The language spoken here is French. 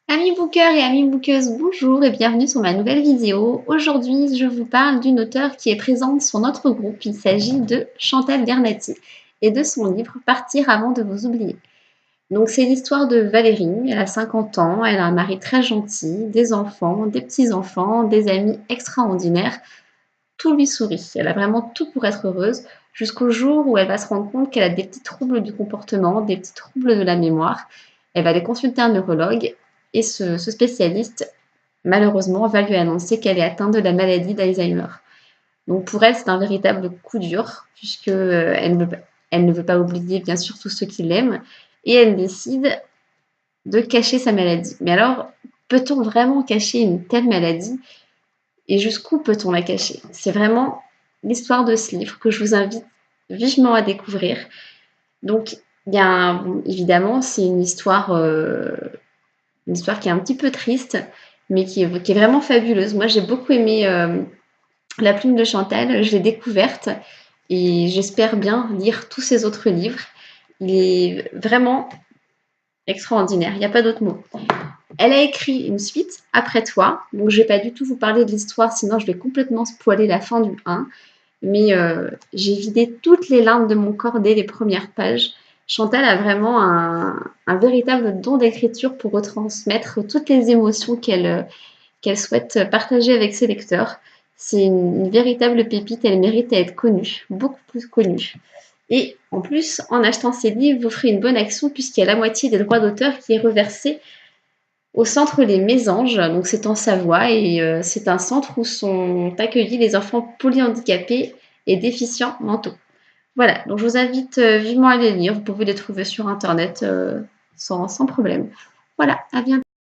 Amis bookers et amis bookeuses, bonjour et bienvenue sur ma nouvelle vidéo. Aujourd'hui, je vous parle d'une auteure qui est présente sur notre groupe. Il s'agit de Chantal Garnati et de son livre Partir avant de vous oublier. Donc, c'est l'histoire de Valérie. Elle a 50 ans, elle a un mari très gentil, des enfants, des petits-enfants, des amis extraordinaires. Tout lui sourit. Elle a vraiment tout pour être heureuse jusqu'au jour où elle va se rendre compte qu'elle a des petits troubles du comportement, des petits troubles de la mémoire. Elle va aller consulter un neurologue et ce spécialiste, malheureusement, va lui annoncer qu'elle est atteinte de la maladie d'Alzheimer. Donc pour elle, c'est un véritable coup dur puisque elle ne veut pas oublier bien sûr tous ceux qui l'aiment et elle décide de cacher sa maladie. Mais alors, peut-on vraiment cacher une telle maladie et jusqu'où peut-on la cacher? C'est vraiment l'histoire de ce livre que je vous invite vivement à découvrir. Donc, bon, évidemment, c'est une histoire qui est un petit peu triste, mais qui est vraiment fabuleuse. Moi, j'ai beaucoup aimé La plume de Chantal, je l'ai découverte et j'espère bien lire tous ses autres livres. Il est vraiment extraordinaire, il n'y a pas d'autre mot. Elle a écrit une suite, Après toi, donc je ne vais pas du tout vous parler de l'histoire, sinon je vais complètement spoiler la fin du 1. Mais j'ai vidé toutes les larmes de mon corps dès les premières pages. Chantal a vraiment un véritable don d'écriture pour retransmettre toutes les émotions qu'elle souhaite partager avec ses lecteurs. C'est une véritable pépite, elle mérite à être connue, beaucoup plus connue. Et en plus, en achetant ces livres, vous ferez une bonne action puisqu'il y a la moitié des droits d'auteur qui est reversée au centre Les Mésanges, donc c'est en Savoie et c'est un centre où sont accueillis les enfants polyhandicapés et déficients mentaux. Voilà, donc je vous invite vivement à les lire. Vous pouvez les trouver sur internet sans problème. Voilà, à bientôt.